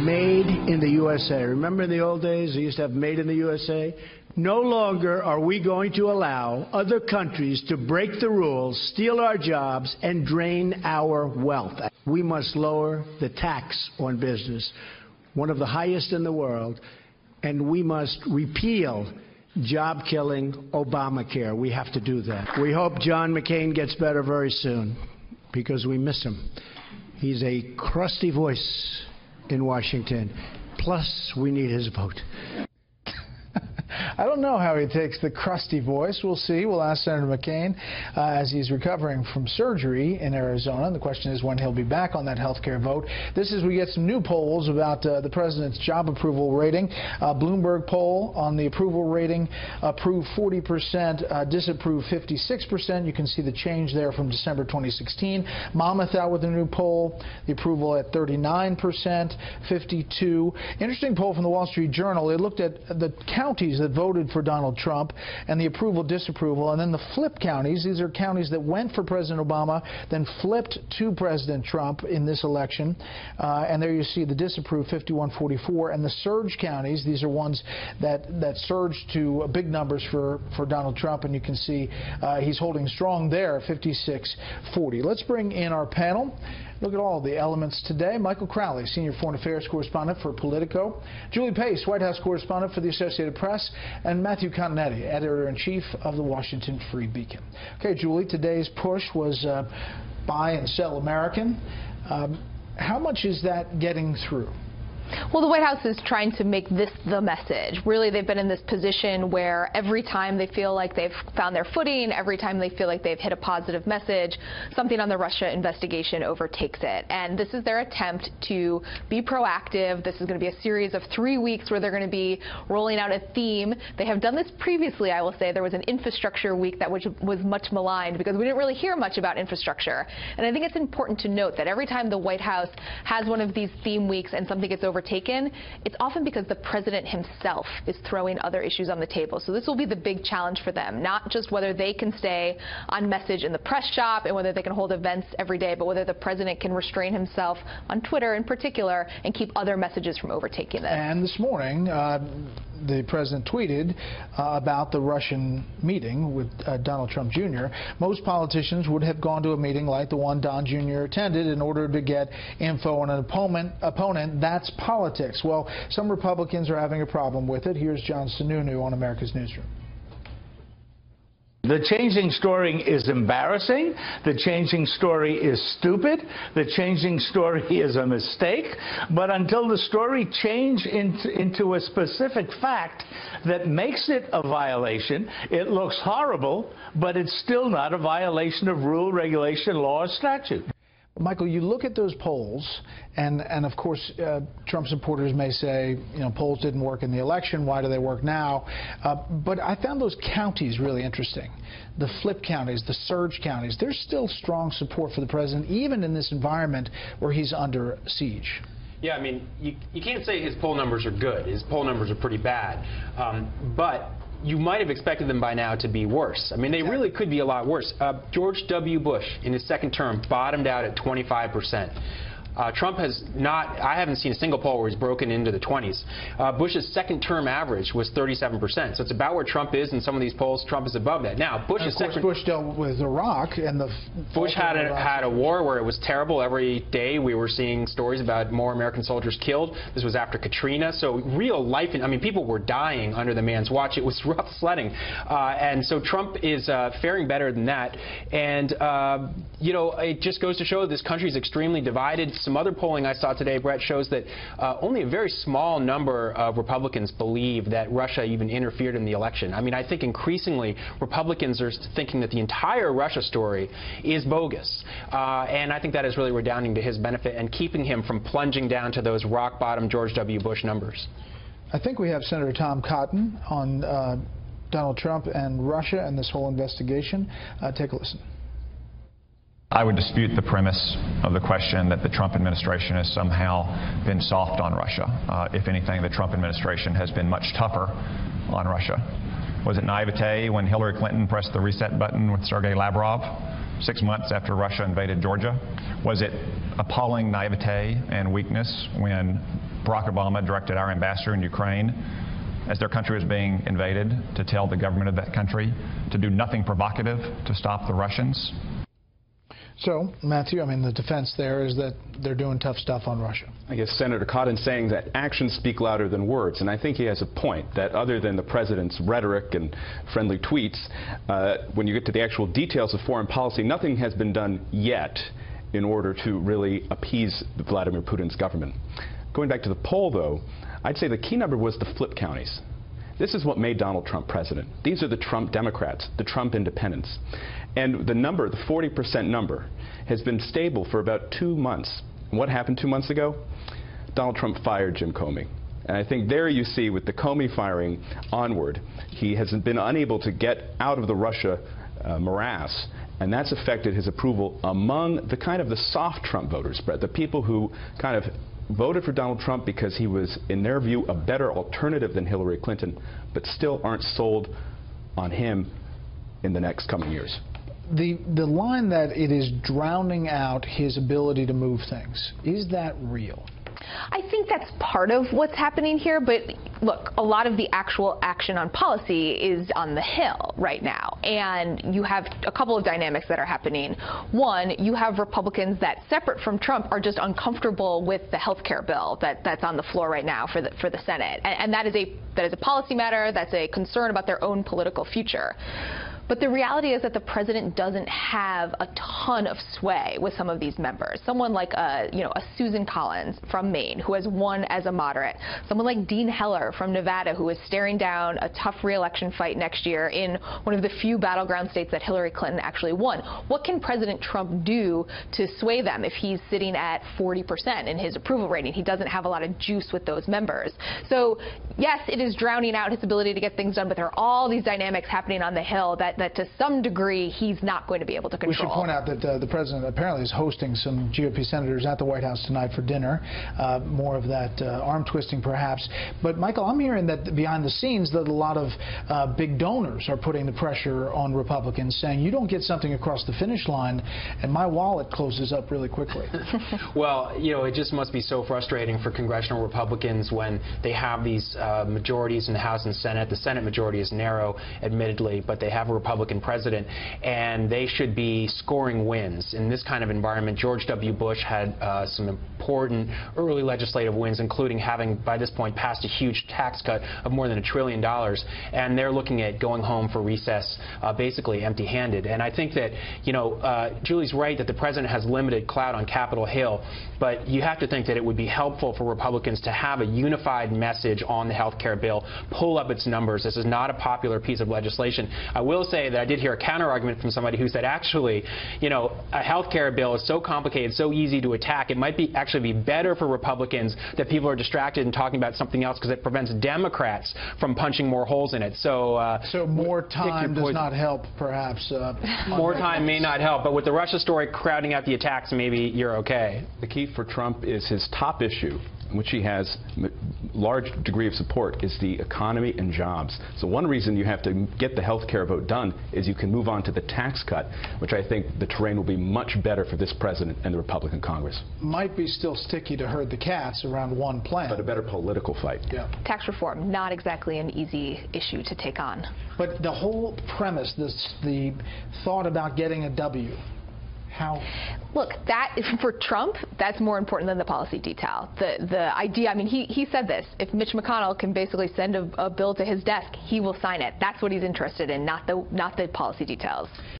Made in the USA. Remember in the old days, they used to have Made in the USA? No longer are we going to allow other countries to break the rules, steal our jobs, and drain our wealth. We must lower the tax on business, one of the highest in the world, and we must repeal job-killing Obamacare. We have to do that. We hope John McCain gets better very soon, because we miss him. He's a crusty voice in Washington. Plus, we need his vote. I don't know how he takes the crusty voice. We'll see. We'll ask Senator McCain as he's recovering from surgery in Arizona. And the question is when he'll be back on that health care vote. This is we get some new polls about the president's job approval rating. Bloomberg poll on the approval rating, approve 40%, disapprove 56%. You can see the change there from December 2016. Monmouth out with a new poll, the approval at 39%, 52. Interesting poll from the Wall Street Journal. They looked at the counties that voted for Donald Trump and the approval, disapproval, and then the flip counties. These are counties that went for President Obama, then flipped to President Trump in this election. And there you see the disapprove, 51-44, and the surge counties. These are ones that surged to big numbers for Donald Trump, and you can see he's holding strong there, 56-40. Let's bring in our panel. Look at all the elements today. Michael Crowley, Senior Foreign Affairs Correspondent for Politico. Julie Pace, White House Correspondent for the Associated Press. And Matthew Continetti, Editor-in-Chief of the Washington Free Beacon. Okay, Julie, today's push was buy and sell American. How much is that getting through? Well, the White House is trying to make this the message. Really, they've been in this position where every time they feel like they've found their footing, every time they feel like they've hit a positive message, something on the Russia investigation overtakes it. And this is their attempt to be proactive. This is going to be a series of 3 weeks where they're going to be rolling out a theme. They have done this previously, I will say. There was an infrastructure week that was much maligned because we didn't really hear much about infrastructure. And I think it's important to note that every time the White House has one of these theme weeks and something gets overtaken, it's often because the president himself is throwing other issues on the table. So this will be the big challenge for them, not just whether they can stay on message in the press shop and whether they can hold events every day, but whether the president can restrain himself on Twitter in particular and keep other messages from overtaking this. And this morning, the president tweeted about the Russian meeting with Donald Trump Jr. Most politicians would have gone to a meeting like the one Don Jr. attended in order to get info on an opponent. That's politics. Well, some Republicans are having a problem with it. Here's John Sununu on America's Newsroom. The changing story is embarrassing. The changing story is stupid. The changing story is a mistake. But until the story changes into a specific fact that makes it a violation, it looks horrible, but it's still not a violation of rule, regulation, law, or statute. Michael, you look at those polls, and of course, Trump supporters may say, you know, polls didn't work in the election. Why do they work now? But I found those counties really interesting. The flip counties, the surge counties, there's still strong support for the president, even in this environment where he's under siege. Yeah, I mean, you can't say his poll numbers are good. His poll numbers are pretty bad. But you might have expected them by now to be worse. I mean, they really could be a lot worse. George W. Bush, in his second term, bottomed out at 25%. Trump has not, I haven't seen a single poll where he's broken into the 20s. Bush's second term average was 37%. So it's about where Trump is in some of these polls. Trump is above that. Now, Bush's second. Bush dealt with Iraq and the. Bush had a war where it was terrible. Every day we were seeing stories about more American soldiers killed. This was after Katrina. So real life, I mean, people were dying under the man's watch. It was rough sledding. And so Trump is faring better than that. And, you know, it just goes to show this country is extremely divided. Some other polling I saw today, Brett, shows that only a very small number of Republicans believe that Russia even interfered in the election. I mean, I think increasingly Republicans are thinking that the entire Russia story is bogus. And I think that is really redounding to his benefit and keeping him from plunging down to those rock-bottom George W. Bush numbers. I think we have Senator Tom Cotton on Donald Trump and Russia and this whole investigation. Take a listen. I would dispute the premise of the question that the Trump administration has somehow been soft on Russia. If anything, the Trump administration has been much tougher on Russia. Was it naivete when Hillary Clinton pressed the reset button with Sergei Lavrov? 6 months after Russia invaded Georgia? Was it appalling naivete and weakness when Barack Obama directed our ambassador in Ukraine, as their country was being invaded, to tell the government of that country to do nothing provocative to stop the Russians? So, Matthew, I mean, the defense there is that they're doing tough stuff on Russia. I guess Senator Cotton's saying that actions speak louder than words, and I think he has a point, that other than the president's rhetoric and friendly tweets, when you get to the actual details of foreign policy, nothing has been done yet in order to really appease Vladimir Putin's government. Going back to the poll, though, I'd say the key number was the flip counties. This is what made Donald Trump president. These are the Trump Democrats, the Trump independents. And the number, the 40% number, has been stable for about 2 months. And what happened 2 months ago? Donald Trump fired Jim Comey. And I think there you see, with the Comey firing onward, he has been unable to get out of the Russia morass. And that's affected his approval among the kind of the soft Trump voters, Brett, the people who kind of voted for Donald Trump because he was, in their view, a better alternative than Hillary Clinton, but still aren't sold on him in the next coming years. The line that it is drowning out his ability to move things, is that real? I think that's part of what's happening here, but look, a lot of the actual action on policy is on the Hill right now, and you have a couple of dynamics that are happening. One, you have Republicans that, separate from Trump, are just uncomfortable with the health care bill that's on the floor right now for the Senate, and that is a policy matter. That's a concern about their own political future. But the reality is that the president doesn't have a ton of sway with some of these members. Someone like a Susan Collins from Maine, who has won as a moderate. Someone like Dean Heller from Nevada, who is staring down a tough re-election fight next year in one of the few battleground states that Hillary Clinton actually won. What can President Trump do to sway them if he's sitting at 40% in his approval rating? He doesn't have a lot of juice with those members. So, yes, it is drowning out his ability to get things done, but there are all these dynamics happening on the Hill that to some degree he's not going to be able to control. We should point out that the president apparently is hosting some GOP senators at the White House tonight for dinner. More of that arm twisting perhaps. But Michael, I'm hearing that behind the scenes that a lot of big donors are putting the pressure on Republicans, saying you don't get something across the finish line and my wallet closes up really quickly. Well, it just must be so frustrating for congressional Republicans when they have these majorities in the House and Senate. The Senate majority is narrow, admittedly, but they have a Republican president, and they should be scoring wins. In this kind of environment, George W. Bush had some important early legislative wins, including having, by this point, passed a huge tax cut of more than $1 trillion, and they're looking at going home for recess basically empty-handed. And I think that, Julie's right that the president has limited clout on Capitol Hill, but you have to think that it would be helpful for Republicans to have a unified message on the health care bill, pull up its numbers. This is not a popular piece of legislation. I will say that I did hear a counter-argument from somebody who said, actually, a health care bill is so complicated, so easy to attack, it might actually be better for Republicans that people are distracted and talking about something else because it prevents Democrats from punching more holes in it. So more time does not help, perhaps. More time may not help, but with the Russia story crowding out the attacks, maybe you're okay. The key for Trump is his top issue, in which he has a large degree of support, is the economy and jobs. So one reason you have to get the health care vote done is you can move on to the tax cut, which I think the terrain will be much better for this president and the Republican Congress. Might be still sticky to herd the cats around one plan. But a better political fight. Yeah. Tax reform, not exactly an easy issue to take on. But the whole premise, the thought about getting a W, how? Look, that for Trump, that's more important than the policy detail. The idea, I mean, he said this, if Mitch McConnell can basically send a bill to his desk, he will sign it. That's what he's interested in, not the policy details.